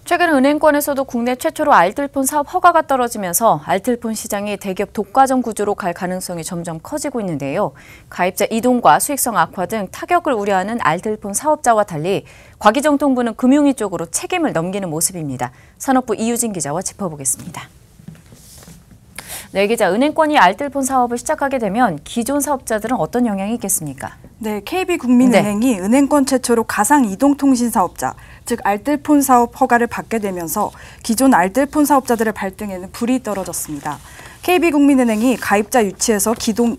최근 은행권에서도 국내 최초로 알뜰폰 사업 허가가 떨어지면서 알뜰폰 시장이 대기업 독과점 구조로 갈 가능성이 점점 커지고 있는데요. 가입자 이동과 수익성 악화 등 타격을 우려하는 알뜰폰 사업자와 달리 과기정통부는 금융위 쪽으로 책임을 넘기는 모습입니다. 산업부 이유진 기자와 짚어보겠습니다. 네, 기자, 은행권이 알뜰폰 사업을 시작하게 되면 기존 사업자들은 어떤 영향이 있겠습니까? 네, KB국민은행이 은행권 최초로 가상 이동통신 사업자, 즉 알뜰폰 사업 허가를 받게 되면서 기존 알뜰폰 사업자들의 발등에는 불이 떨어졌습니다. KB국민은행이 가입자 유치에서 기존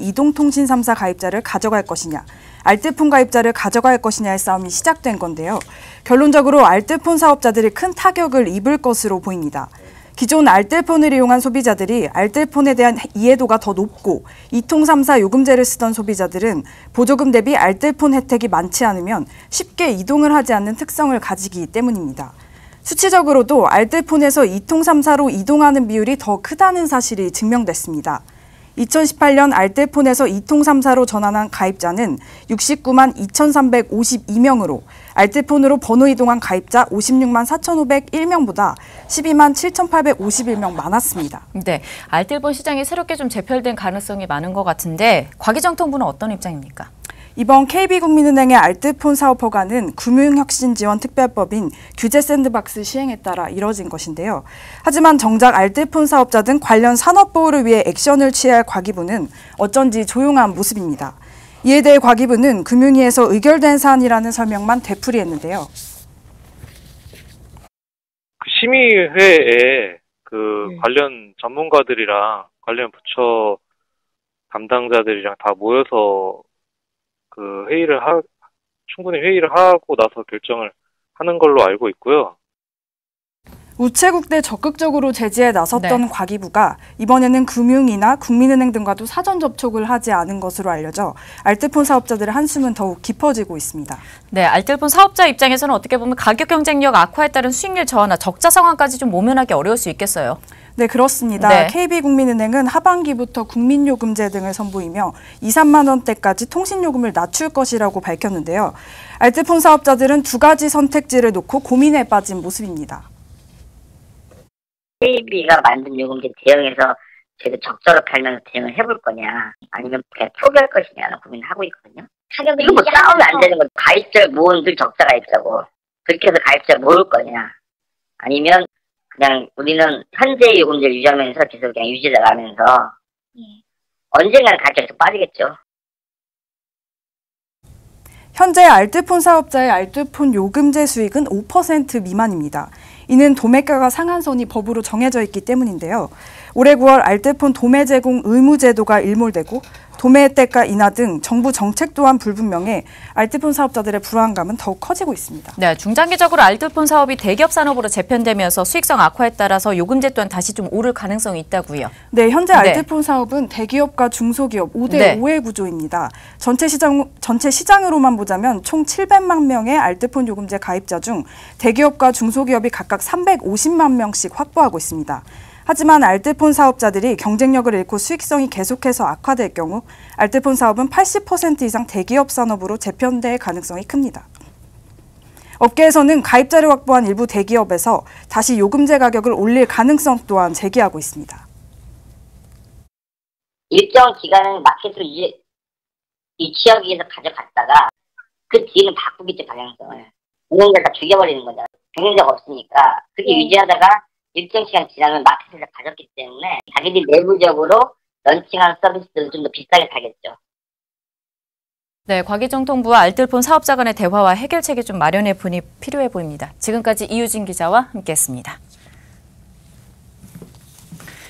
이동통신 3사 가입자를 가져갈 것이냐, 알뜰폰 가입자를 가져갈 것이냐의 싸움이 시작된 건데요. 결론적으로 알뜰폰 사업자들이 큰 타격을 입을 것으로 보입니다. 기존 알뜰폰을 이용한 소비자들이 알뜰폰에 대한 이해도가 더 높고 이통 3사 요금제를 쓰던 소비자들은 보조금 대비 알뜰폰 혜택이 많지 않으면 쉽게 이동을 하지 않는 특성을 가지기 때문입니다. 수치적으로도 알뜰폰에서 이통 3사로 이동하는 비율이 더 크다는 사실이 증명됐습니다. 2018년 알뜰폰에서 이통 3사로 전환한 가입자는 69만 2,352명으로 알뜰폰으로 번호 이동한 가입자 56만 4,501명보다 12만 7,851명 많았습니다. 네, 알뜰폰 시장이 새롭게 좀 재편된 가능성이 많은 것 같은데 과기정통부는 어떤 입장입니까? 이번 KB국민은행의 알뜰폰 사업 허가는 금융혁신지원특별법인 규제샌드박스 시행에 따라 이뤄진 것인데요. 하지만 정작 알뜰폰 사업자 등 관련 산업보호를 위해 액션을 취해야 할 과기부는 어쩐지 조용한 모습입니다. 이에 대해 과기부는 금융위에서 의결된 사안이라는 설명만 되풀이했는데요. 심의회에 관련 전문가들이랑 관련 부처 담당자들이랑 다 모여서 충분히 회의를 하고 나서 결정을 하는 걸로 알고 있고요. 우체국 대 적극적으로 제지에 나섰던 과기부가 이번에는 금융위나 국민은행 등과도 사전 접촉을 하지 않은 것으로 알려져 알뜰폰 사업자들의 한숨은 더욱 깊어지고 있습니다. 네, 알뜰폰 사업자 입장에서는 어떻게 보면 가격 경쟁력 악화에 따른 수익률 저하나 적자 상황까지 좀 모면하기 어려울 수 있겠어요. 네, 그렇습니다. 네. KB국민은행은 하반기부터 국민요금제 등을 선보이며 2, 3만 원대까지 통신요금을 낮출 것이라고 밝혔는데요. 알뜰폰 사업자들은 두 가지 선택지를 놓고 고민에 빠진 모습입니다. KB가 만든 요금제 대응해서 저희도 적절히 팔면서 대응을 해볼 거냐, 아니면 그냥 포기할 것이냐는 고민하고 있거든요. 이거 뭐 싸우면 안 되는 거. 가입자 모은들 적자 가입자고 그렇게 해서 가입자 모을 거냐, 아니면 그냥 우리는 현재 요금제를 유지하면서 계속 그냥 유지해 나가면서 언젠가는 가격이 빠지겠죠. 현재 알뜰폰 사업자의 알뜰폰 요금제 수익은 5% 미만입니다. 이는 도매가가 상한선이 법으로 정해져 있기 때문인데요. 올해 9월 알뜰폰 도매 제공 의무 제도가 일몰되고 도매 혜택가 인하 등 정부 정책 또한 불분명해 알뜰폰 사업자들의 불안감은 더욱 커지고 있습니다. 네, 중장기적으로 알뜰폰 사업이 대기업 산업으로 재편되면서 수익성 악화에 따라서 요금제 또한 다시 좀 오를 가능성이 있다고요. 네, 현재 알뜰폰 사업은 대기업과 중소기업 5대 5의 구조입니다. 전체 시장으로만 보자면 총 700만 명의 알뜰폰 요금제 가입자 중 대기업과 중소기업이 각각 350만 명씩 확보하고 있습니다. 하지만 알뜰폰 사업자들이 경쟁력을 잃고 수익성이 계속해서 악화될 경우 알뜰폰 사업은 80% 이상 대기업 산업으로 재편될 가능성이 큽니다. 업계에서는 가입자를 확보한 일부 대기업에서 다시 요금제 가격을 올릴 가능성 또한 제기하고 있습니다. 일정 기간은 마켓으로 유치하기 위해서 가져갔다가 그 뒤에는 바꾸겠죠, 방향성을. 운영자를 다 죽여버리는 거잖아요. 경쟁자가 없으니까. 그게 유지하다가 일정 시간 지나면 마켓에서 가졌기 때문에 자기들이 내부적으로 런칭한 서비스들을 좀 더 비싸게 사겠죠. 네, 과기정통부와 알뜰폰 사업자 간의 대화와 해결책이 좀 마련해 보니 필요해 보입니다. 지금까지 이유진 기자와 함께했습니다.